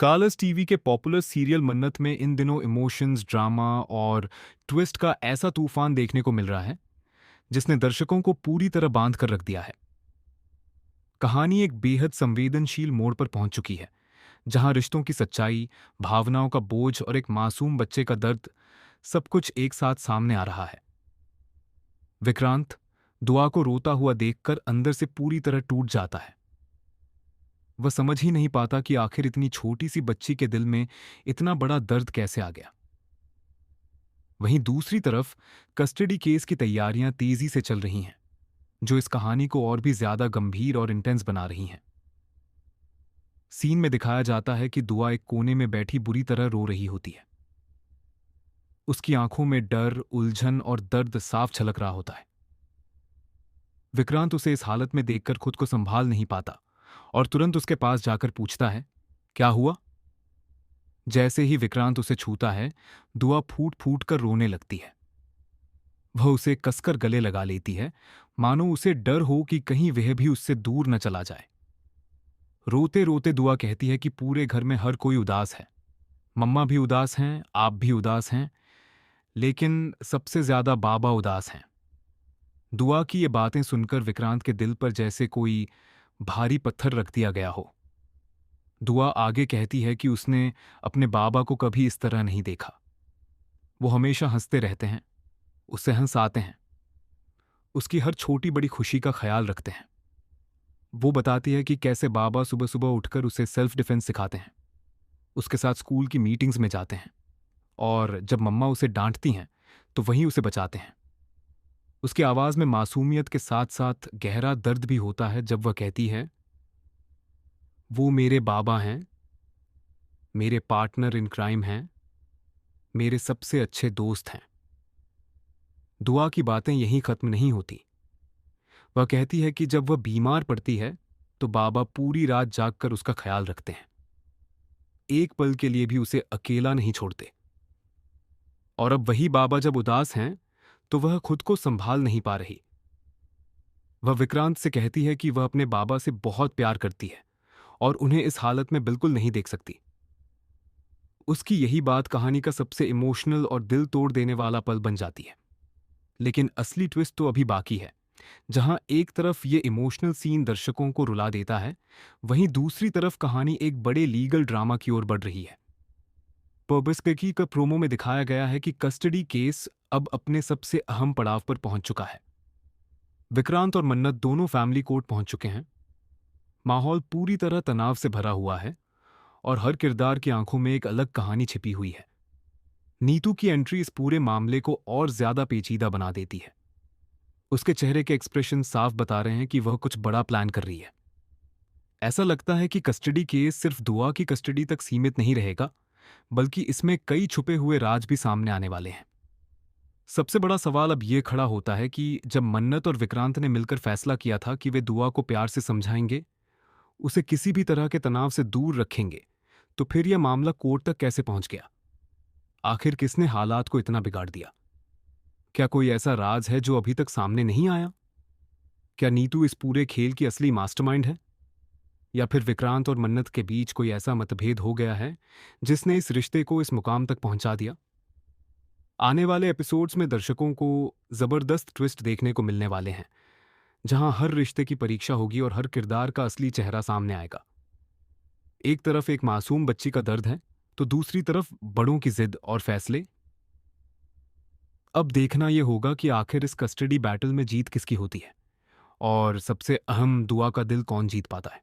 Colors TV के popular serial मन्नत में इन दिनों इमोशंस, ड्रामा और ट्विस्ट का ऐसा तूफान देखने को मिल रहा है जिसने दर्शकों को पूरी तरह बांध कर रख दिया है। कहानी एक बेहद संवेदनशील मोड़ पर पहुंच चुकी है, जहां रिश्तों की सच्चाई, भावनाओं का बोझ और एक मासूम बच्चे का दर्द सब कुछ एक साथ सामने आ रहा है। विक्रांत दुआ को रोता हुआ देखकर अंदर से पूरी तरह टूट जाता है। वह समझ ही नहीं पाता कि आखिर इतनी छोटी सी बच्ची के दिल में इतना बड़ा दर्द कैसे आ गया। वहीं दूसरी तरफ कस्टडी केस की तैयारियां तेजी से चल रही हैं, जो इस कहानी को और भी ज्यादा गंभीर और इंटेंस बना रही हैं। सीन में दिखाया जाता है कि दुआ एक कोने में बैठी बुरी तरह रो रही होती है। उसकी आंखों में डर, उलझन और दर्द साफ झलक रहा होता है। विक्रांत उसे इस हालत में देखकर खुद को संभाल नहीं पाता और तुरंत उसके पास जाकर पूछता है, क्या हुआ? जैसे ही विक्रांत उसे छूता है, दुआ फूट फूट कर रोने लगती है। वह उसे कसकर गले लगा लेती है, मानो उसे डर हो कि कहीं वह भी उससे दूर न चला जाए। रोते रोते दुआ कहती है कि पूरे घर में हर कोई उदास है। मम्मा भी उदास हैं, आप भी उदास हैं, लेकिन सबसे ज्यादा बाबा उदास हैं। दुआ की ये बातें सुनकर विक्रांत के दिल पर जैसे कोई भारी पत्थर रख दिया गया हो। दुआ आगे कहती है कि उसने अपने बाबा को कभी इस तरह नहीं देखा। वो हमेशा हंसते रहते हैं, उससे हंसाते हैं, उसकी हर छोटी बड़ी खुशी का ख्याल रखते हैं। वो बताती है कि कैसे बाबा सुबह सुबह उठकर उसे सेल्फ डिफेंस सिखाते हैं, उसके साथ स्कूल की मीटिंग्स में जाते हैं, और जब मम्मा उसे डांटती हैं तो वहीं उसे बचाते हैं। उसकी आवाज में मासूमियत के साथ साथ गहरा दर्द भी होता है जब वह कहती है, वो मेरे बाबा हैं, मेरे पार्टनर इन क्राइम हैं, मेरे सबसे अच्छे दोस्त हैं। दुआ की बातें यहीं खत्म नहीं होती। वह कहती है कि जब वह बीमार पड़ती है तो बाबा पूरी रात जागकर उसका ख्याल रखते हैं, एक पल के लिए भी उसे अकेला नहीं छोड़ते। और अब वही बाबा जब उदास हैं तो वह खुद को संभाल नहीं पा रही। वह विक्रांत से कहती है कि वह अपने बाबा से बहुत प्यार करती है और उन्हें इस हालत में बिल्कुल नहीं देख सकती। उसकी यही बात कहानी का सबसे इमोशनल और दिल तोड़ देने वाला पल बन जाती है। लेकिन असली ट्विस्ट तो अभी बाकी है। जहां एक तरफ ये इमोशनल सीन दर्शकों को रुला देता है, वहीं दूसरी तरफ कहानी एक बड़े लीगल ड्रामा की ओर बढ़ रही है। पर्बस्केकी का प्रोमो में दिखाया गया है कि कस्टडी केस अब अपने सबसे अहम पड़ाव पर पहुंच चुका है। विक्रांत और मन्नत दोनों फैमिली कोर्ट पहुंच चुके हैं। माहौल पूरी तरह तनाव से भरा हुआ है और हर किरदार की आंखों में एक अलग कहानी छिपी हुई है। नीतू की एंट्री इस पूरे मामले को और ज्यादा पेचीदा बना देती है। उसके चेहरे के एक्सप्रेशन साफ बता रहे हैं कि वह कुछ बड़ा प्लान कर रही है। ऐसा लगता है कि कस्टडी केस सिर्फ दुआ की कस्टडी तक सीमित नहीं रहेगा, बल्कि इसमें कई छुपे हुए राज भी सामने आने वाले हैं। सबसे बड़ा सवाल अब यह खड़ा होता है कि जब मन्नत और विक्रांत ने मिलकर फैसला किया था कि वे दुआ को प्यार से समझाएंगे, उसे किसी भी तरह के तनाव से दूर रखेंगे, तो फिर यह मामला कोर्ट तक कैसे पहुंच गया? आखिर किसने हालात को इतना बिगाड़ दिया? क्या कोई ऐसा राज है जो अभी तक सामने नहीं आया? क्या नीतू इस पूरे खेल की असली मास्टरमाइंड है, या फिर विक्रांत और मन्नत के बीच कोई ऐसा मतभेद हो गया है जिसने इस रिश्ते को इस मुकाम तक पहुंचा दिया? आने वाले एपिसोड्स में दर्शकों को जबरदस्त ट्विस्ट देखने को मिलने वाले हैं, जहां हर रिश्ते की परीक्षा होगी और हर किरदार का असली चेहरा सामने आएगा। एक तरफ एक मासूम बच्ची का दर्द है, तो दूसरी तरफ बड़ों की जिद और फैसले। अब देखना यह होगा कि आखिर इस कस्टडी बैटल में जीत किसकी होती है, और सबसे अहम, दुआ का दिल कौन जीत पाता है।